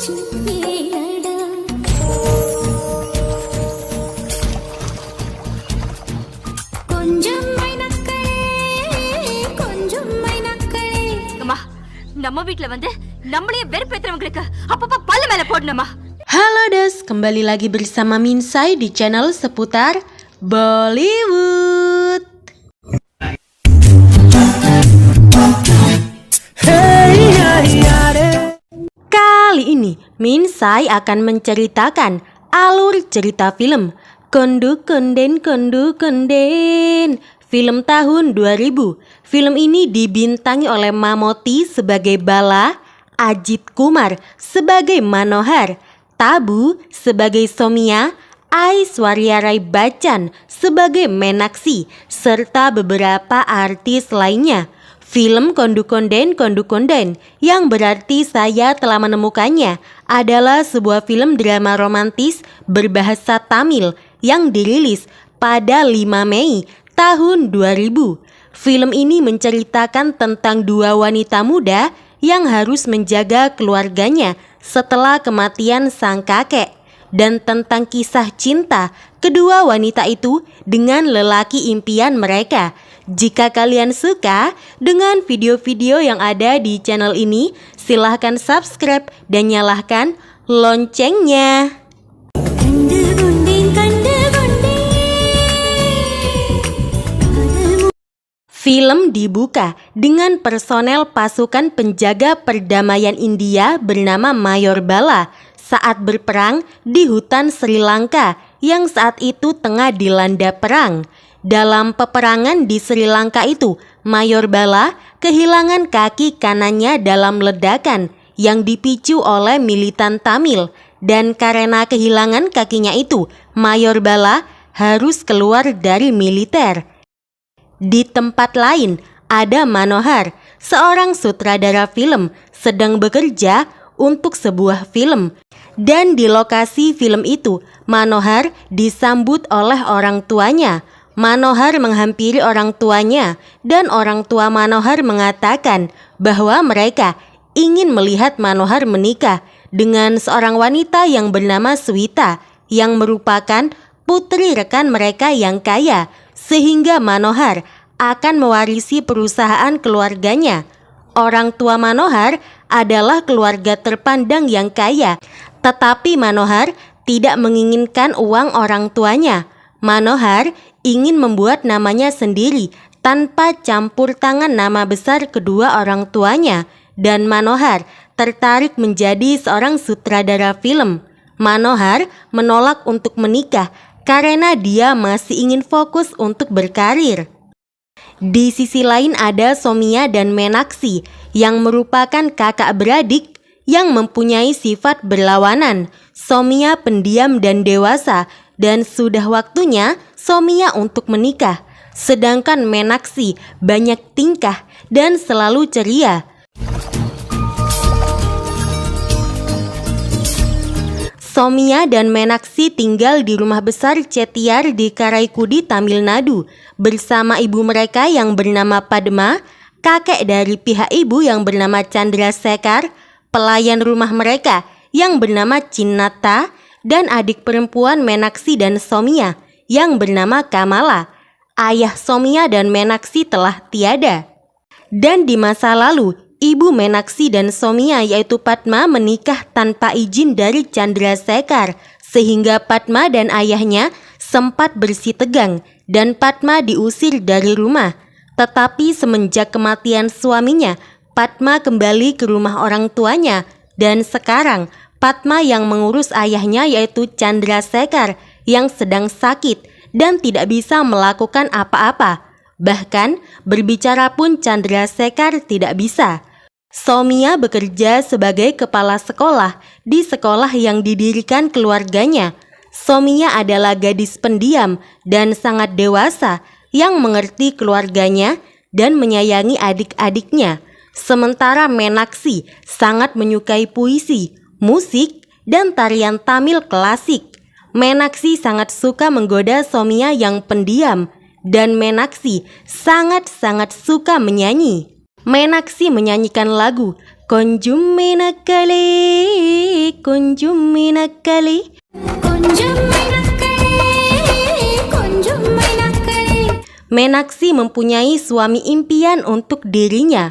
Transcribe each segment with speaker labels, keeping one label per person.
Speaker 1: அம்மா, நம்ம வீட்ல வந்து நம்மளையே வெறுப்பேத்துறவங்களுக்கு அப்பப்ப பல்ல மேல போடணுமா?
Speaker 2: Halo Des, kembali lagi bersama Minsai di channel seputar Bollywood. Kali ini Minsai akan menceritakan alur cerita film Kondu Konden Kondu Konden, film tahun 2000. Film ini dibintangi oleh Mammootty sebagai Bala, Ajit Kumar sebagai Manohar, Tabu sebagai Soumya, Aishwarya Rai Bachchan sebagai Meenakshi, serta beberapa artis lainnya. Film Kondu Konden Kondu Konden, yang berarti saya telah menemukannya, adalah sebuah film drama romantis berbahasa Tamil yang dirilis pada 5 Mei tahun 2000. Film ini menceritakan tentang dua wanita muda yang harus menjaga keluarganya setelah kematian sang kakek, dan tentang kisah cinta kedua wanita itu dengan lelaki impian mereka. Jika kalian suka dengan video-video yang ada di channel ini, silahkan subscribe dan nyalakan loncengnya. Film dibuka dengan personel pasukan penjaga perdamaian India bernama Mayor Bala saat berperang di hutan Sri Lanka yang saat itu tengah dilanda perang. Dalam peperangan di Sri Lanka itu, Mayor Bala kehilangan kaki kanannya dalam ledakan yang dipicu oleh militan Tamil, dan karena kehilangan kakinya itu, Mayor Bala harus keluar dari militer. Di tempat lain, ada Manohar, seorang sutradara film, sedang bekerja untuk sebuah film. Dan di lokasi film itu, Manohar disambut oleh orang tuanya. Manohar menghampiri orang tuanya, dan orang tua Manohar mengatakan bahwa mereka ingin melihat Manohar menikah dengan seorang wanita yang bernama Swita, yang merupakan putri rekan mereka yang kaya, sehingga Manohar akan mewarisi perusahaan keluarganya. Orang tua Manohar adalah keluarga terpandang yang kaya, tetapi Manohar tidak menginginkan uang orang tuanya. Manohar ingin membuat namanya sendiri tanpa campur tangan nama besar kedua orang tuanya, dan Manohar tertarik menjadi seorang sutradara film. Manohar menolak untuk menikah karena dia masih ingin fokus untuk berkarir. Di sisi lain ada Soumya dan Meenakshi yang merupakan kakak beradik yang mempunyai sifat berlawanan. Soumya pendiam dan dewasa, dan sudah waktunya Soumya untuk menikah. Sedangkan Meenakshi banyak tingkah dan selalu ceria. Soumya dan Meenakshi tinggal di rumah besar Chettiar di Karaikudi, Tamil Nadu, bersama ibu mereka yang bernama Padma, kakek dari pihak ibu yang bernama Chandrasekhar, pelayan rumah mereka yang bernama Chinnatha, dan adik perempuan Meenakshi dan Soumya yang bernama Kamala. Ayah Soumya dan Meenakshi telah tiada. Dan di masa lalu, ibu Meenakshi dan Soumya yaitu Padma menikah tanpa izin dari Chandrasekhar, sehingga Padma dan ayahnya sempat bersitegang dan Padma diusir dari rumah. Tetapi semenjak kematian suaminya, Padma kembali ke rumah orang tuanya, dan sekarang Padma yang mengurus ayahnya yaitu Chandrasekhar yang sedang sakit dan tidak bisa melakukan apa-apa. Bahkan berbicara pun Chandrasekhar tidak bisa. Soumya bekerja sebagai kepala sekolah di sekolah yang didirikan keluarganya. Soumya adalah gadis pendiam dan sangat dewasa yang mengerti keluarganya dan menyayangi adik-adiknya. Sementara Meenakshi sangat menyukai puisi, musik, dan tarian Tamil klasik. Meenakshi sangat suka menggoda Soumya yang pendiam, dan Meenakshi sangat-sangat suka menyanyi. Meenakshi menyanyikan lagu కొంచెం మినక్కలే కొంచెం మినక్కలే. Meenaksi mempunyai suami impian untuk dirinya.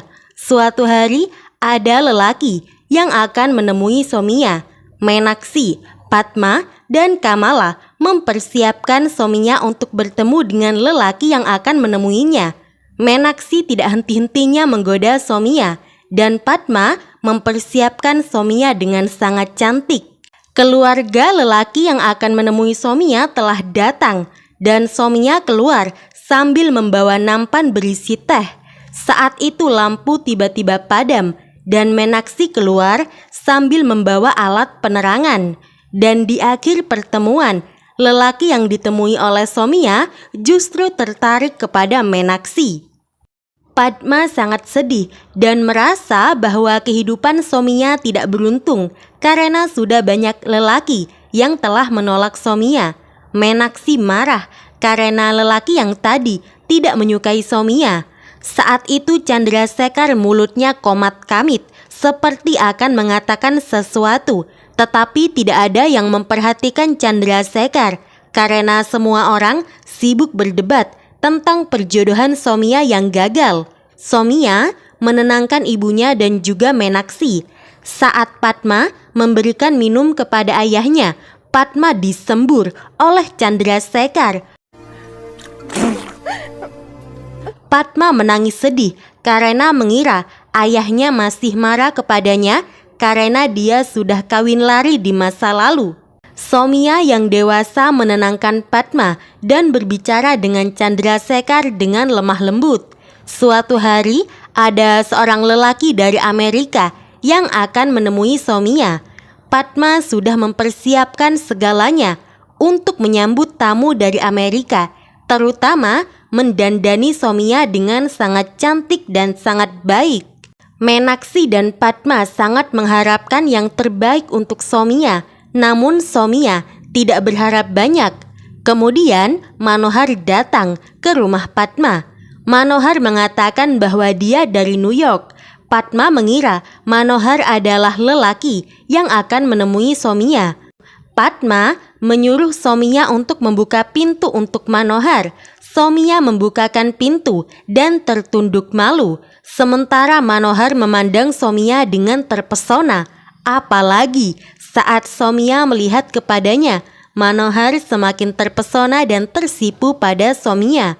Speaker 2: Suatu hari ada lelaki yang akan menemui Somiya. Meenaksi, Padma, dan Kamala mempersiapkan Somiya untuk bertemu dengan lelaki yang akan menemuinya. Meenaksi tidak henti-hentinya menggoda Somiya, dan Padma mempersiapkan Somiya dengan sangat cantik. Keluarga lelaki yang akan menemui Somiya telah datang, dan Somiya keluar sambil membawa nampan berisi teh. Saat itu lampu tiba-tiba padam, dan Meenaksi keluar sambil membawa alat penerangan. Dan di akhir pertemuan, lelaki yang ditemui oleh Somiya justru tertarik kepada Meenaksi. Padma sangat sedih dan merasa bahwa kehidupan Somiya tidak beruntung karena sudah banyak lelaki yang telah menolak Somiya. Meenaksi marah karena lelaki yang tadi tidak menyukai Somiya. Saat itu Chandrasekhar mulutnya komat kamit seperti akan mengatakan sesuatu, tetapi tidak ada yang memperhatikan Chandrasekhar karena semua orang sibuk berdebat tentang perjodohan Somiya yang gagal. Somiya menenangkan ibunya dan juga Meenaksi. Saat Padma memberikan minum kepada ayahnya, Padma disembur oleh Chandrasekhar. Padma menangis sedih karena mengira ayahnya masih marah kepadanya karena dia sudah kawin lari di masa lalu. Somiya yang dewasa menenangkan Padma dan berbicara dengan Chandrasekhar dengan lemah lembut. Suatu hari ada seorang lelaki dari Amerika yang akan menemui Somiya. Padma sudah mempersiapkan segalanya untuk menyambut tamu dari Amerika, terutama mendandani Somiya dengan sangat cantik dan sangat baik. Meenaksi dan Padma sangat mengharapkan yang terbaik untuk Somiya, namun Somiya tidak berharap banyak. Kemudian Manohar datang ke rumah Padma. Manohar mengatakan bahwa dia dari New York. Padma mengira Manohar adalah lelaki yang akan menemui Somiya. Padma menyuruh Somiya untuk membuka pintu untuk Manohar. Somiya membukakan pintu dan tertunduk malu. Sementara Manohar memandang Somiya dengan terpesona. Apalagi saat Somiya melihat kepadanya, Manohar semakin terpesona dan tersipu pada Somiya.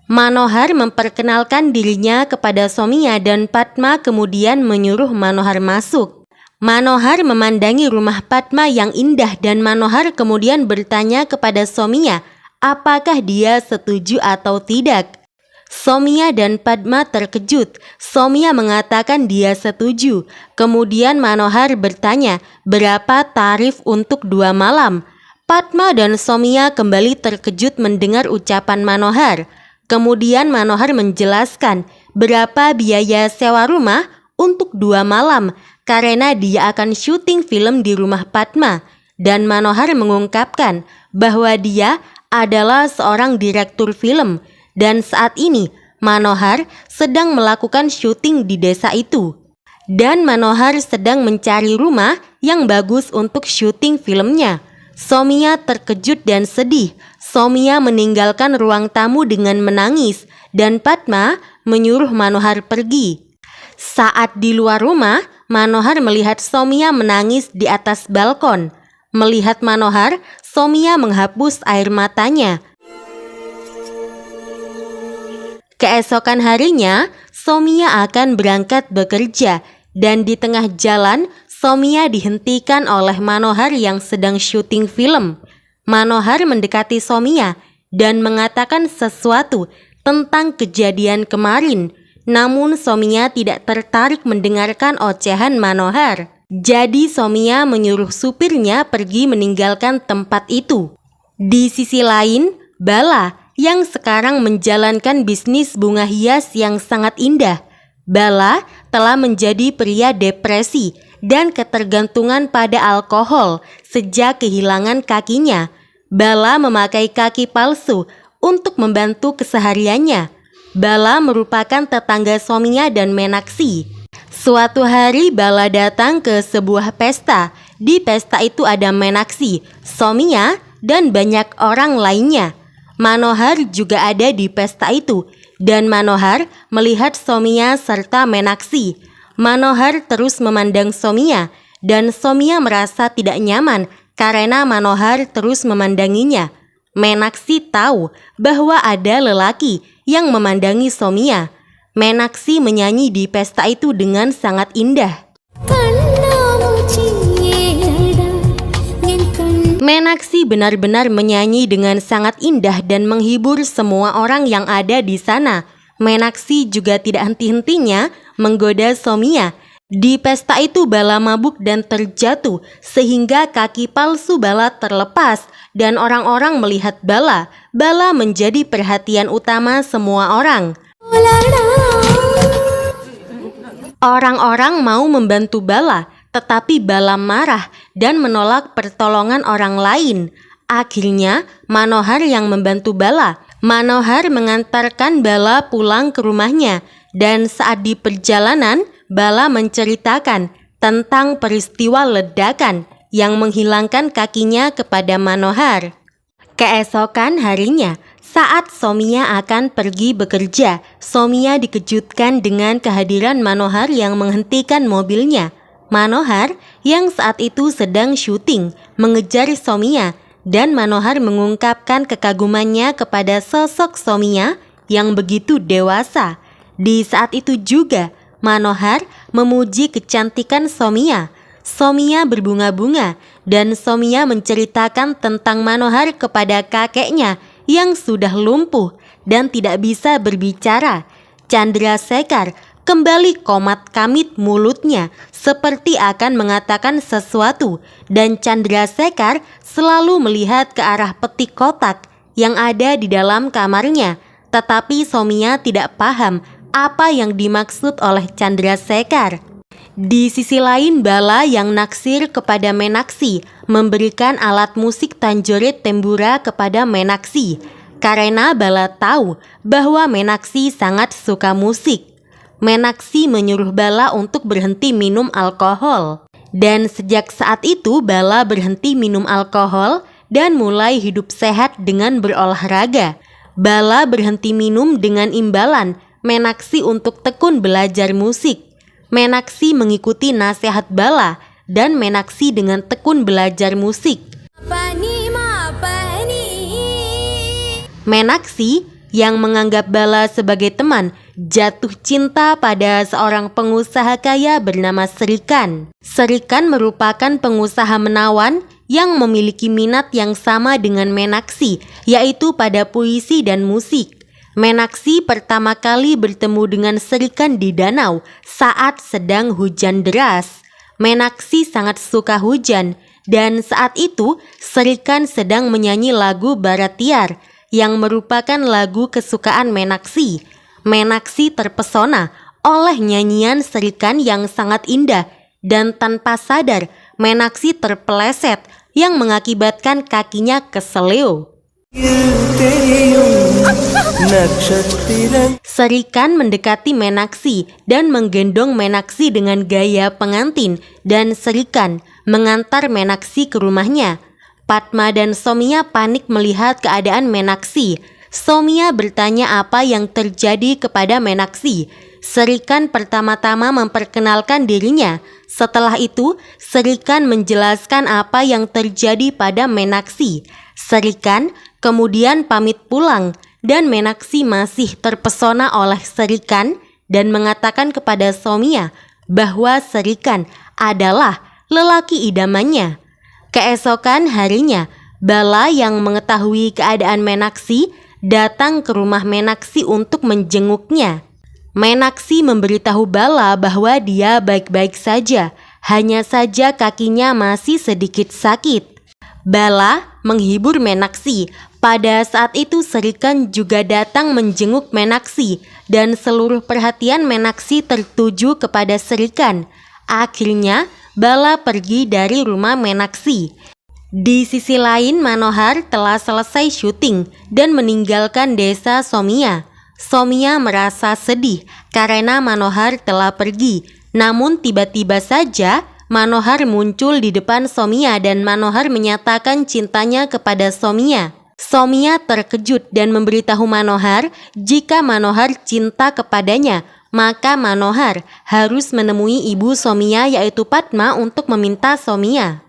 Speaker 2: Manohar memperkenalkan dirinya kepada Somiya dan Padma kemudian menyuruh Manohar masuk. Manohar memandangi rumah Padma yang indah dan Manohar kemudian bertanya kepada Somiya apakah dia setuju atau tidak. Somiya dan Padma terkejut. Somiya mengatakan dia setuju. Kemudian Manohar bertanya berapa tarif untuk 2 malam. Padma dan Somiya kembali terkejut mendengar ucapan Manohar. Kemudian Manohar menjelaskan berapa biaya sewa rumah untuk 2 malam karena dia akan syuting film di rumah Padma. Dan Manohar mengungkapkan bahwa dia adalah seorang direktur film dan saat ini Manohar sedang melakukan syuting di desa itu. Dan Manohar sedang mencari rumah yang bagus untuk syuting filmnya. Somiya terkejut dan sedih. Somiya meninggalkan ruang tamu dengan menangis dan Padma menyuruh Manohar pergi. Saat di luar rumah, Manohar melihat Somiya menangis di atas balkon. Melihat Manohar, Somiya menghapus air matanya. Keesokan harinya, Somiya akan berangkat bekerja dan di tengah jalan, Somiya dihentikan oleh Manohar yang sedang syuting film. Manohar mendekati Somiya dan mengatakan sesuatu tentang kejadian kemarin. Namun Somiya tidak tertarik mendengarkan ocehan Manohar. Jadi Somiya menyuruh supirnya pergi meninggalkan tempat itu. Di sisi lain, Bala yang sekarang menjalankan bisnis bunga hias yang sangat indah. Bala telah menjadi pria depresi dan ketergantungan pada alkohol sejak kehilangan kakinya. Bala memakai kaki palsu untuk membantu kesehariannya. Bala merupakan tetangga Somiya dan Meenaksi. Suatu hari Bala datang ke sebuah pesta. Di pesta itu ada Meenaksi, Somiya, dan banyak orang lainnya. Manohar juga ada di pesta itu, dan Manohar melihat Somiya serta Meenaksi. Manohar terus memandang Somiya, dan Somiya merasa tidak nyaman karena Manohar terus memandanginya. Meenaksi tahu bahwa ada lelaki yang memandangi Somiya. Meenaksi menyanyi di pesta itu dengan sangat indah. Meenaksi benar-benar menyanyi dengan sangat indah dan menghibur semua orang yang ada di sana. Meenaksi juga tidak henti-hentinya menggoda Somiya. Di pesta itu Bala mabuk dan terjatuh sehingga kaki palsu Bala terlepas dan orang-orang melihat Bala. Bala menjadi perhatian utama semua orang. Orang-orang mau membantu Bala, tetapi Bala marah dan menolak pertolongan orang lain. Akhirnya Manohar yang membantu Bala. Manohar mengantarkan Bala pulang ke rumahnya, dan saat di perjalanan Bala menceritakan tentang peristiwa ledakan yang menghilangkan kakinya kepada Manohar. Keesokan harinya, saat Somiya akan pergi bekerja, Somiya dikejutkan dengan kehadiran Manohar yang menghentikan mobilnya. Manohar yang saat itu sedang syuting mengejar Somiya, dan Manohar mengungkapkan kekagumannya kepada sosok Somiya yang begitu dewasa. Di saat itu juga Manohar memuji kecantikan Somiya. Somiya berbunga-bunga dan Somiya menceritakan tentang Manohar kepada kakeknya yang sudah lumpuh dan tidak bisa berbicara. Chandrasekhar kembali komat-kamit mulutnya seperti akan mengatakan sesuatu, dan Chandrasekhar selalu melihat ke arah peti kotak yang ada di dalam kamarnya. Tetapi Somiya tidak paham apa yang dimaksud oleh Chandrasekhar. Di sisi lain, Bala yang naksir kepada Meenaksi memberikan alat musik tanjoret tembura kepada Meenaksi karena Bala tahu bahwa Meenaksi sangat suka musik. Meenaksi menyuruh Bala untuk berhenti minum alkohol, dan sejak saat itu Bala berhenti minum alkohol dan mulai hidup sehat dengan berolahraga. Bala berhenti minum dengan imbalan Meenaksi untuk tekun belajar musik. Meenaksi mengikuti nasihat Bala dan Meenaksi dengan tekun belajar musik. Meenaksi yang menganggap Bala sebagai teman jatuh cinta pada seorang pengusaha kaya bernama Srikan. Srikan merupakan pengusaha menawan yang memiliki minat yang sama dengan Meenaksi, yaitu pada puisi dan musik. Meenaksi pertama kali bertemu dengan Srikan di danau saat sedang hujan deras. Meenaksi sangat suka hujan, dan saat itu Srikan sedang menyanyi lagu Bharatiar yang merupakan lagu kesukaan Meenaksi. Meenaksi terpesona oleh nyanyian Srikan yang sangat indah, dan tanpa sadar Meenaksi terpeleset yang mengakibatkan kakinya keseleo. Srikan mendekati Meenaksi dan menggendong Meenaksi dengan gaya pengantin, dan Srikan mengantar Meenaksi ke rumahnya. Padma dan Somiya panik melihat keadaan Meenaksi. Somiya bertanya apa yang terjadi kepada Meenaksi. Srikan pertama-tama memperkenalkan dirinya. Setelah itu, Srikan menjelaskan apa yang terjadi pada Meenaksi. Srikan kemudian pamit pulang, dan Meenaksi masih terpesona oleh Srikan dan mengatakan kepada Somiya bahwa Srikan adalah lelaki idamannya. Keesokan harinya, Bala yang mengetahui keadaan Meenaksi datang ke rumah Meenaksi untuk menjenguknya. Meenaksi memberitahu Bala bahwa dia baik-baik saja, hanya saja kakinya masih sedikit sakit. Bala menghibur Meenaksi. Pada saat itu Srikan juga datang menjenguk Meenaksi, dan seluruh perhatian Meenaksi tertuju kepada Srikan. Akhirnya Bala pergi dari rumah Meenaksi. Di sisi lain, Manohar telah selesai syuting dan meninggalkan desa Somiya. Somia merasa sedih karena Manohar telah pergi. Namun tiba-tiba saja Manohar muncul di depan Somia dan Manohar menyatakan cintanya kepada Somia. Somia terkejut dan memberitahu Manohar jika Manohar cinta kepadanya, maka Manohar harus menemui ibu Somia yaitu Padma untuk meminta Somia.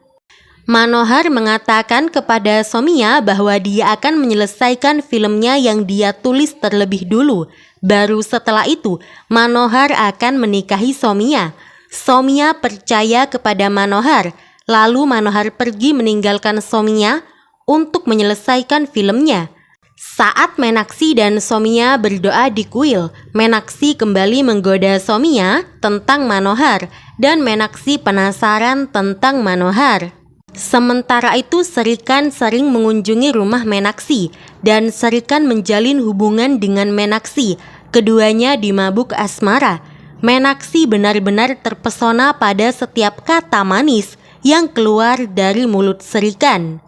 Speaker 2: Manohar mengatakan kepada Somia bahwa dia akan menyelesaikan filmnya yang dia tulis terlebih dulu. Baru setelah itu, Manohar akan menikahi Somia. Somia percaya kepada Manohar, lalu Manohar pergi meninggalkan Somia untuk menyelesaikan filmnya. Saat Meenakshi dan Somia berdoa di kuil, Meenakshi kembali menggoda Somia tentang Manohar dan Meenakshi penasaran tentang Manohar. Sementara itu Srikan sering mengunjungi rumah Meenakshi dan Srikan menjalin hubungan dengan Meenakshi. Keduanya dimabuk asmara. Meenakshi benar-benar terpesona pada setiap kata manis yang keluar dari mulut Srikan.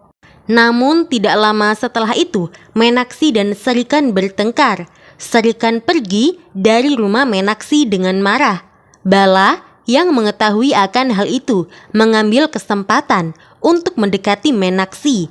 Speaker 2: Namun tidak lama setelah itu, Meenakshi dan Srikan bertengkar. Srikan pergi dari rumah Meenakshi dengan marah. Bala yang mengetahui akan hal itu mengambil kesempatan untuk mendekati Meenakshi.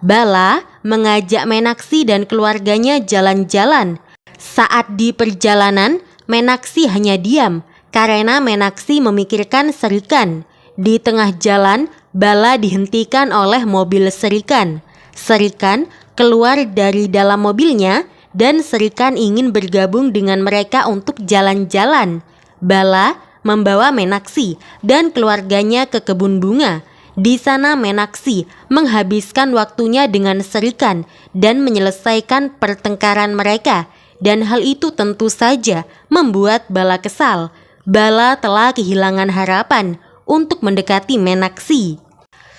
Speaker 2: Bala mengajak Meenakshi dan keluarganya jalan-jalan. Saat di perjalanan, Meenakshi hanya diam karena Meenakshi memikirkan Srikan. Di tengah jalan, Bala dihentikan oleh mobil Srikan. Srikan keluar dari dalam mobilnya dan Srikan ingin bergabung dengan mereka untuk jalan-jalan. Bala membawa Meenakshi dan keluarganya ke kebun bunga. Di sana Meenakshi menghabiskan waktunya dengan Srikan dan menyelesaikan pertengkaran mereka. Dan hal itu tentu saja membuat Bala kesal. Bala telah kehilangan harapan untuk mendekati Meenakshi.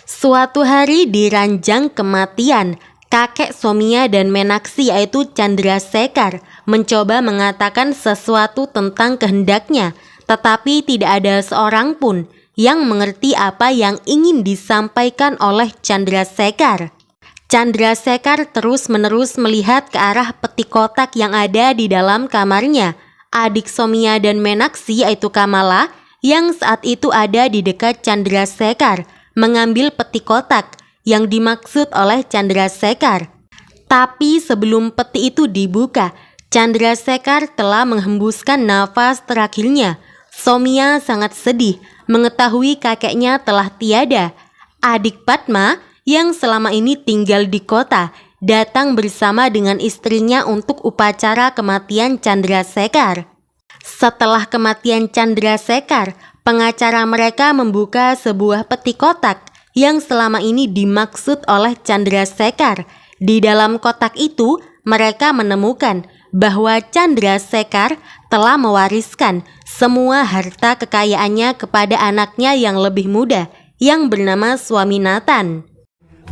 Speaker 2: Suatu hari di ranjang kematian, kakek Somia dan Meenakshi yaitu Chandrasekhar mencoba mengatakan sesuatu tentang kehendaknya, tetapi tidak ada seorang pun yang mengerti apa yang ingin disampaikan oleh Chandrasekhar. Chandrasekhar terus-menerus melihat ke arah peti kotak yang ada di dalam kamarnya. Adik Somia dan Meenakshi yaitu Kamala yang saat itu ada di dekat Chandrasekhar mengambil peti kotak yang dimaksud oleh Chandrasekhar. Tapi sebelum peti itu dibuka, Chandrasekhar telah menghembuskan nafas terakhirnya. Somia sangat sedih mengetahui kakeknya telah tiada. Adik Padma yang selama ini tinggal di kota datang bersama dengan istrinya untuk upacara kematian Chandrasekhar. Setelah kematian Chandrasekhar, pengacara mereka membuka sebuah peti kotak yang selama ini dimaksud oleh Chandrasekhar. Di dalam kotak itu, mereka menemukan bahwa Chandrasekhar telah mewariskan semua harta kekayaannya kepada anaknya yang lebih muda yang bernama Swaminathan.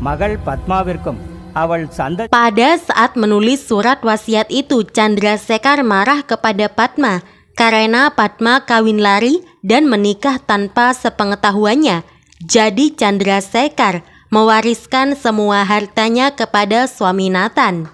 Speaker 3: மகள் பத்மாவிற்கும் அவள் சந்த
Speaker 2: Pada saat menulis surat wasiat itu, Chandrasekhar marah kepada Padma karena Padma kawin lari dan menikah tanpa sepengetahuannya. Jadi Chandrasekhar mewariskan semua hartanya kepada Swaminathan.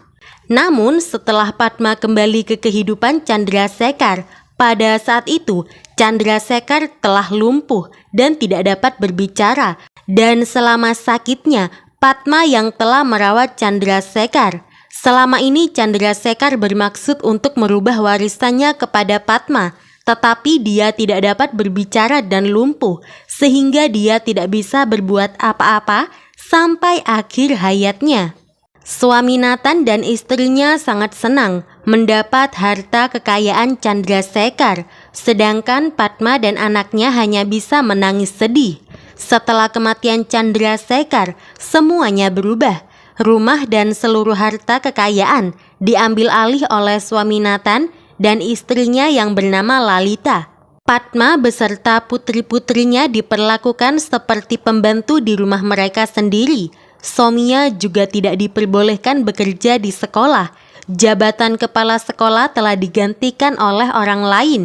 Speaker 2: Namun setelah Padma kembali ke kehidupan Chandrasekhar, pada saat itu Chandrasekhar telah lumpuh dan tidak dapat berbicara. Dan selama sakitnya, Padma yang telah merawat Chandrasekhar. Selama ini Chandrasekhar bermaksud untuk merubah warisannya kepada Padma, tetapi dia tidak dapat berbicara dan lumpuh, sehingga dia tidak bisa berbuat apa-apa sampai akhir hayatnya. Swaminathan dan istrinya sangat senang mendapat harta kekayaan Chandrasekhar, sedangkan Padma dan anaknya hanya bisa menangis sedih. Setelah kematian Chandrasekhar, semuanya berubah. Rumah dan seluruh harta kekayaan diambil alih oleh Swaminathan dan istrinya yang bernama Lalita. Padma beserta putri-putrinya diperlakukan seperti pembantu di rumah mereka sendiri. Somia juga tidak diperbolehkan bekerja di sekolah. Jabatan kepala sekolah telah digantikan oleh orang lain.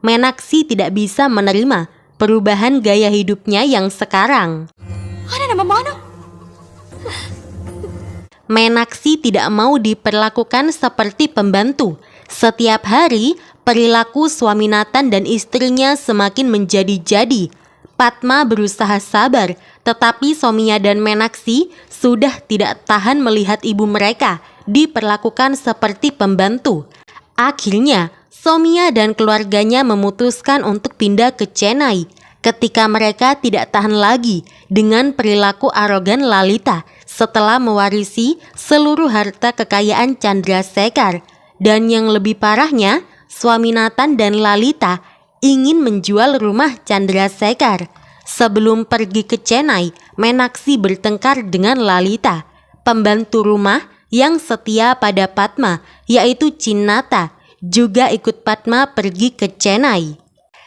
Speaker 2: Meenakshi tidak bisa menerima perubahan gaya hidupnya yang sekarang.
Speaker 1: Ada nama mana?
Speaker 2: Meenakshi tidak mau diperlakukan seperti pembantu. Setiap hari, perilaku Swaminathan dan istrinya semakin menjadi-jadi. Padma berusaha sabar, tetapi Soumya dan Meenakshi sudah tidak tahan melihat ibu mereka diperlakukan seperti pembantu. Akhirnya, Soumya dan keluarganya memutuskan untuk pindah ke Chennai ketika mereka tidak tahan lagi dengan perilaku arogan Lalita setelah mewarisi seluruh harta kekayaan Chandrasekhar. Dan yang lebih parahnya, Swaminathan dan Lalita ingin menjual rumah Chandrasekhar. Sebelum pergi ke Chennai, Meenakshi bertengkar dengan Lalita, pembantu rumah yang setia pada Padma, yaitu Chinnatha, juga ikut Padma pergi ke Chennai.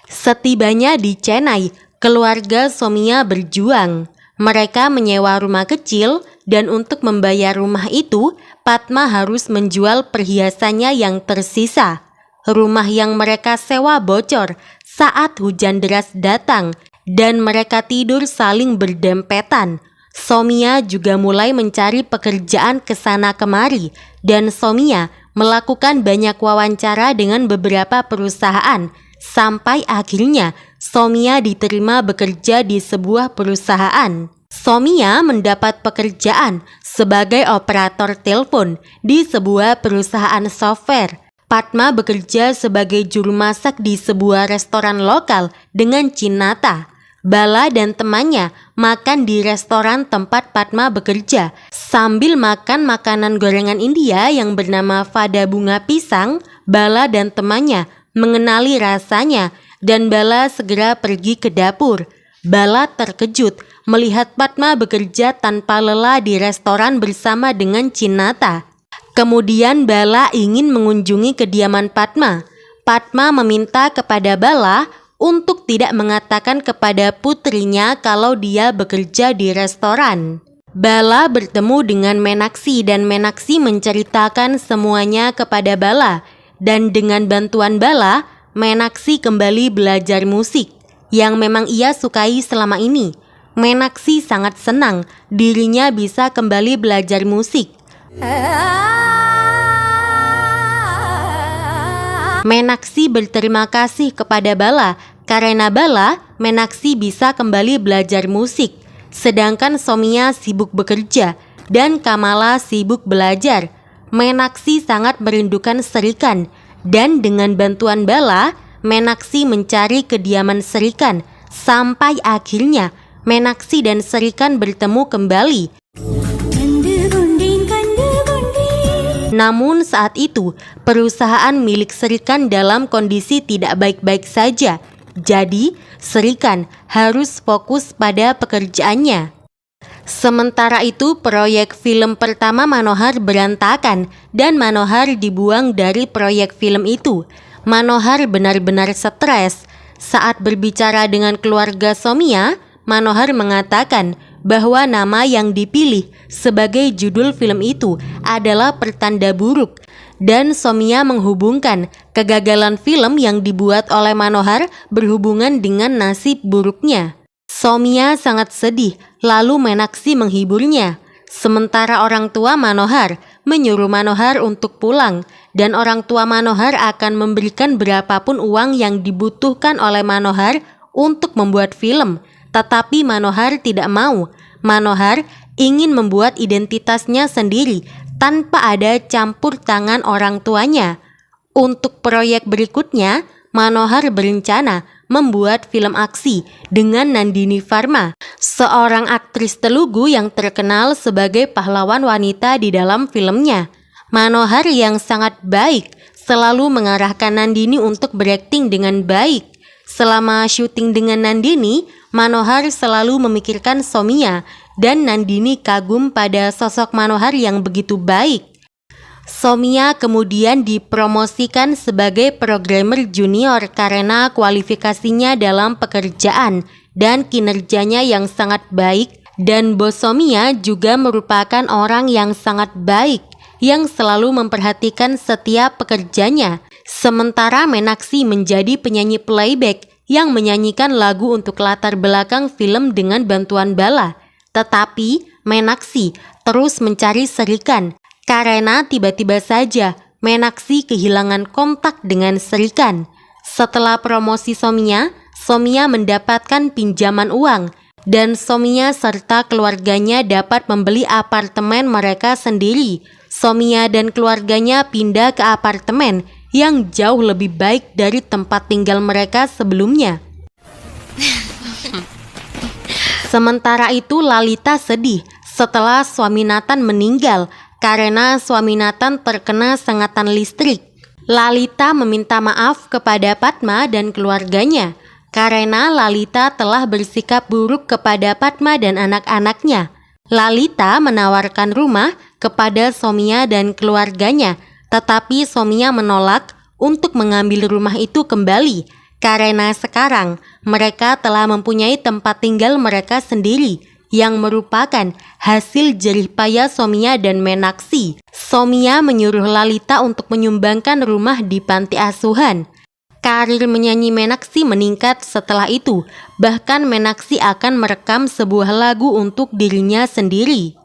Speaker 2: Setibanya di Chennai, keluarga Soumya berjuang. Mereka menyewa rumah kecil dan untuk membayar rumah itu, Padma harus menjual perhiasannya yang tersisa. Rumah yang mereka sewa bocor saat hujan deras datang dan mereka tidur saling berdempetan. Soumya juga mulai mencari pekerjaan ke sana kemari dan Soumya melakukan banyak wawancara dengan beberapa perusahaan sampai akhirnya Soumya diterima bekerja di sebuah perusahaan. Soumya mendapat pekerjaan sebagai operator telepon di sebuah perusahaan software. Padma bekerja sebagai juru masak di sebuah restoran lokal dengan Chinnatha. Bala dan temannya makan di restoran tempat Padma bekerja. Sambil makan makanan gorengan India yang bernama Vada bunga pisang, Bala dan temannya mengenali rasanya dan Bala segera pergi ke dapur. Bala terkejut melihat Padma bekerja tanpa lelah di restoran bersama dengan Chinnatha. Kemudian Bala ingin mengunjungi kediaman Padma. Padma meminta kepada Bala untuk tidak mengatakan kepada putrinya kalau dia bekerja di restoran. Bala bertemu dengan Meenakshi dan Meenakshi menceritakan semuanya kepada Bala. Dan dengan bantuan Bala, Meenakshi kembali belajar musik yang memang ia sukai selama ini. Meenakshi sangat senang dirinya bisa kembali belajar musik. Meenakshi berterima kasih kepada Bala karena Bala, Meenakshi bisa kembali belajar musik. Sedangkan Soumya sibuk bekerja dan Kamala sibuk belajar. Meenakshi sangat merindukan Srikan dan dengan bantuan Bala, Meenakshi mencari kediaman Srikan sampai akhirnya Meenakshi dan Srikan bertemu kembali. Namun saat itu perusahaan milik Srikan dalam kondisi tidak baik-baik saja. Jadi Srikan harus fokus pada pekerjaannya. Sementara itu proyek film pertama Manohar berantakan dan Manohar dibuang dari proyek film itu. Manohar benar-benar stres. Saat berbicara dengan keluarga Soumya, Manohar mengatakan bahwa nama yang dipilih sebagai judul film itu adalah pertanda buruk. Dan Soumya menghubungkan kegagalan film yang dibuat oleh Manohar berhubungan dengan nasib buruknya. Soumya sangat sedih, lalu Meenakshi menghiburnya. Sementara orang tua Manohar menyuruh Manohar untuk pulang dan orang tua Manohar akan memberikan berapapun uang yang dibutuhkan oleh Manohar untuk membuat film. Tetapi Manohar tidak mau. Manohar ingin membuat identitasnya sendiri tanpa ada campur tangan orang tuanya. Untuk proyek berikutnya, Manohar berencana membuat film aksi dengan Nandini Varma, seorang aktris Telugu yang terkenal sebagai pahlawan wanita di dalam filmnya. Manohar yang sangat baik selalu mengarahkan Nandini untuk berakting dengan baik. Selama syuting dengan Nandini, Manohar selalu memikirkan Soumya dan Nandini kagum pada sosok Manohar yang begitu baik. Soumya kemudian dipromosikan sebagai programmer junior karena kualifikasinya dalam pekerjaan dan kinerjanya yang sangat baik, dan bos Soumya juga merupakan orang yang sangat baik yang selalu memperhatikan setiap pekerjanya. Sementara Meenakshi menjadi penyanyi playback yang menyanyikan lagu untuk latar belakang film dengan bantuan Bala. Tetapi Meenakshi terus mencari Srikan karena tiba-tiba saja Meenaksi kehilangan kontak dengan Serikan. Setelah promosi Somiya mendapatkan pinjaman uang dan Somiya serta keluarganya dapat membeli apartemen mereka sendiri. Somiya dan keluarganya pindah ke apartemen yang jauh lebih baik dari tempat tinggal mereka sebelumnya. Sementara itu Lalita sedih setelah Swaminathan meninggal karena Swaminathan terkena sengatan listrik. Lalita meminta maaf kepada Padma dan keluarganya karena Lalita telah bersikap buruk kepada Padma dan anak-anaknya. Lalita menawarkan rumah kepada Somiya dan keluarganya, tetapi Somiya menolak untuk mengambil rumah itu kembali karena sekarang mereka telah mempunyai tempat tinggal mereka sendiri yang merupakan hasil jerih payah Somiya dan Meenaksi. Somiya menyuruh Lalita untuk menyumbangkan rumah di panti asuhan. Karir menyanyi Meenaksi meningkat setelah itu, bahkan Meenaksi akan merekam sebuah lagu untuk dirinya sendiri.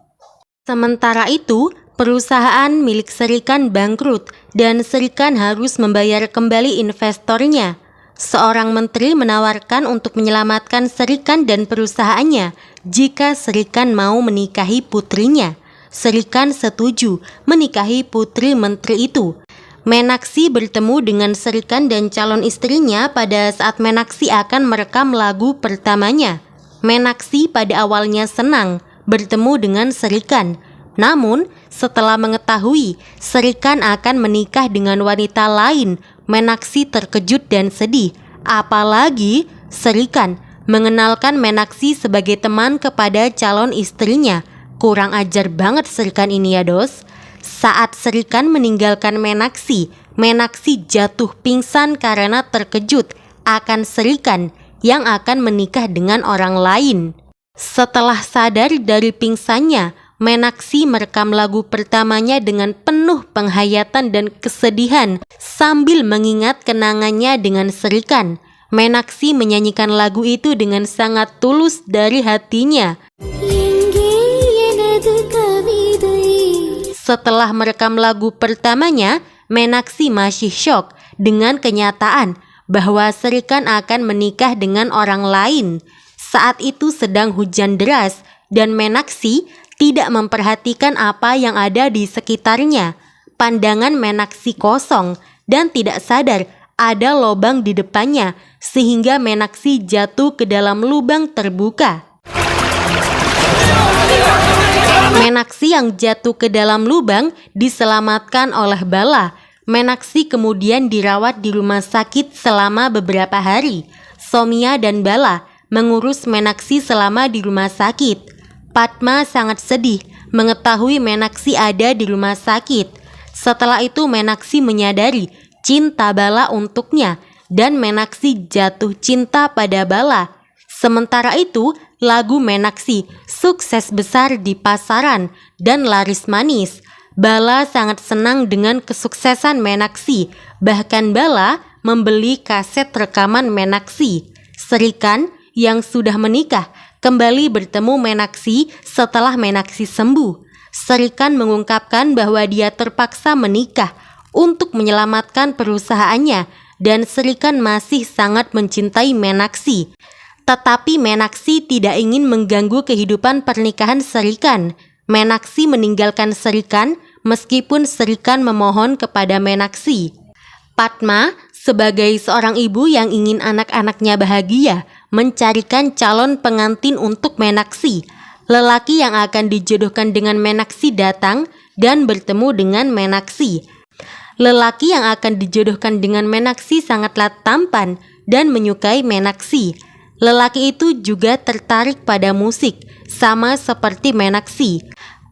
Speaker 2: Sementara itu, perusahaan milik Serikan bangkrut dan Serikan harus membayar kembali investornya. Seorang menteri menawarkan untuk menyelamatkan Serikan dan perusahaannya jika Serikan mau menikahi putrinya. Serikan setuju menikahi putri menteri itu. Meenaksi bertemu dengan Serikan dan calon istrinya pada saat Meenaksi akan merekam lagu pertamanya. Meenaksi pada awalnya senang bertemu dengan Serikan. Namun, setelah mengetahui Serikan akan menikah dengan wanita lain, Meenaksi terkejut dan sedih. Apalagi Serikan mengenalkan Meenaksi sebagai teman kepada calon istrinya. Kurang ajar banget Serikan ini ya dos. Saat Serikan meninggalkan Meenaksi jatuh pingsan karena terkejut akan Serikan yang akan menikah dengan orang lain. Setelah sadar dari pingsannya, Meenaksi merekam lagu pertamanya dengan penuh penghayatan dan kesedihan sambil mengingat kenangannya dengan Serikan. Meenaksi menyanyikan lagu itu dengan sangat tulus dari hatinya. Setelah merekam lagu pertamanya, Meenaksi masih syok dengan kenyataan bahwa Serikan akan menikah dengan orang lain. Saat itu sedang hujan deras dan Meenaksi tidak memperhatikan apa yang ada di sekitarnya. Pandangan Meenaksi kosong dan tidak sadar ada lubang di depannya sehingga Meenaksi jatuh ke dalam lubang terbuka. Meenaksi yang jatuh ke dalam lubang diselamatkan oleh Bala. Meenaksi kemudian dirawat di rumah sakit selama beberapa hari. Somiya dan Bala mengurus Meenaksi selama di rumah sakit. Padma sangat sedih mengetahui Meenaksi ada di rumah sakit. Setelah itu Meenaksi menyadari cinta Bala untuknya dan Meenaksi jatuh cinta pada Bala. Sementara itu, lagu Meenaksi sukses besar di pasaran dan laris manis. Bala sangat senang dengan kesuksesan Meenaksi. Bahkan Bala membeli kaset rekaman Meenaksi. Serikan yang sudah menikah kembali bertemu Meenaksi setelah Meenaksi sembuh. Serikan mengungkapkan bahwa dia terpaksa menikah untuk menyelamatkan perusahaannya dan Serikan masih sangat mencintai Meenaksi. Tetapi Meenaksi tidak ingin mengganggu kehidupan pernikahan Serikan. Meenaksi meninggalkan Serikan meskipun Serikan memohon kepada Meenaksi. Padma sebagai seorang ibu yang ingin anak-anaknya bahagia mencarikan calon pengantin untuk Meenaksi. Lelaki yang akan dijodohkan dengan Meenaksi datang dan bertemu dengan Meenaksi. Lelaki yang akan dijodohkan dengan Meenaksi sangatlah tampan dan menyukai Meenaksi. Lelaki itu juga tertarik pada musik, sama seperti Meenaksi.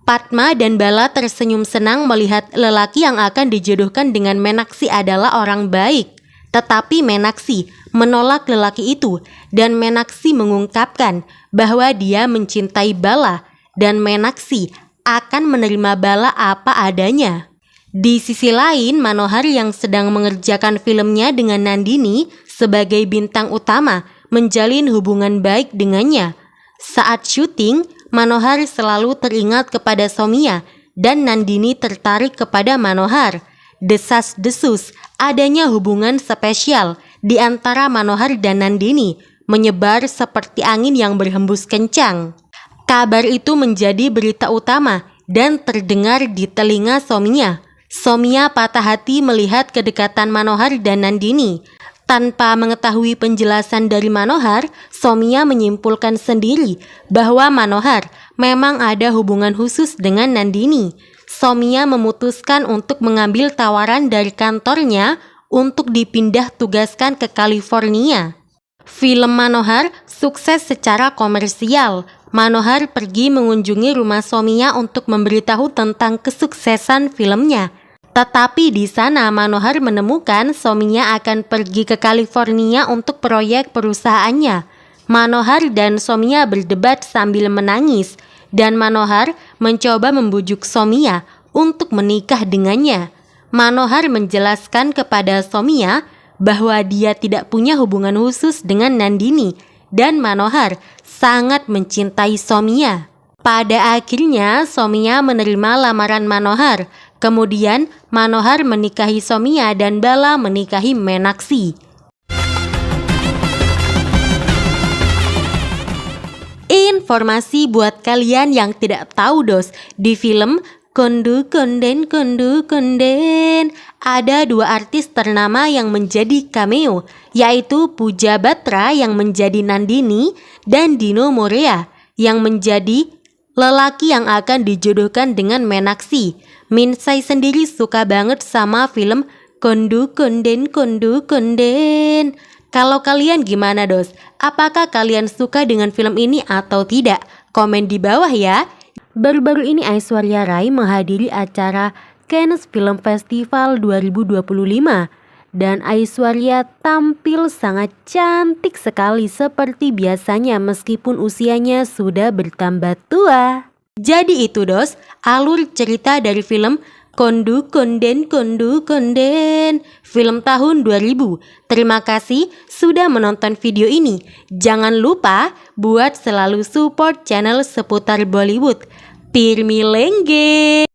Speaker 2: Padma dan Bala tersenyum senang melihat lelaki yang akan dijodohkan dengan Meenaksi adalah orang baik. Tetapi Meenaksi menolak lelaki itu dan Meenaksi mengungkapkan bahwa dia mencintai Bala dan Meenaksi akan menerima Bala apa adanya. Di sisi lain, Manohar yang sedang mengerjakan filmnya dengan Nandini sebagai bintang utama menjalin hubungan baik dengannya. Saat syuting, Manohar selalu teringat kepada Somiya dan Nandini tertarik kepada Manohar. desas-desus adanya hubungan spesial di antara Manohar dan Nandini menyebar seperti angin yang berhembus kencang. Kabar itu menjadi berita utama dan terdengar di telinga Soumya. Soumya patah hati melihat kedekatan Manohar dan Nandini. Tanpa mengetahui penjelasan dari Manohar, Soumya menyimpulkan sendiri bahwa Manohar memang ada hubungan khusus dengan Nandini. Soumya memutuskan untuk mengambil tawaran dari kantornya untuk dipindah tugaskan ke California. Film Manohar sukses secara komersial. Manohar pergi mengunjungi rumah Soumya untuk memberitahu tentang kesuksesan filmnya. Tetapi di sana Manohar menemukan Soumya akan pergi ke California untuk proyek perusahaannya. Manohar dan Soumya berdebat sambil menangis, dan Manohar mencoba membujuk Soumya untuk menikah dengannya. Manohar menjelaskan kepada Soumya bahwa dia tidak punya hubungan khusus dengan Nandini, dan Manohar sangat mencintai Soumya. Pada akhirnya Soumya menerima lamaran Manohar. Kemudian Manohar menikahi Soumya dan Bala menikahi Meenakshi. Informasi buat kalian yang tidak tahu dos, di film Kondu Konden ada dua artis ternama yang menjadi cameo, yaitu Pooja Batra yang menjadi Nandini dan Dino Morea yang menjadi lelaki yang akan dijodohkan dengan Meenakshi. Minsai sendiri suka banget sama film Kondu Konden. Kalau kalian gimana dos? Apakah kalian suka dengan film ini atau tidak? Komen di bawah ya. Baru-baru ini Aishwarya Rai menghadiri acara Cannes Film Festival 2025 dan Aishwarya tampil sangat cantik sekali seperti biasanya meskipun usianya sudah bertambah tua. Jadi itu dos, alur cerita dari film Kondu Konden, film tahun 2000. Terima kasih sudah menonton video ini. Jangan lupa buat selalu support channel seputar Bollywood. Pirmilengge.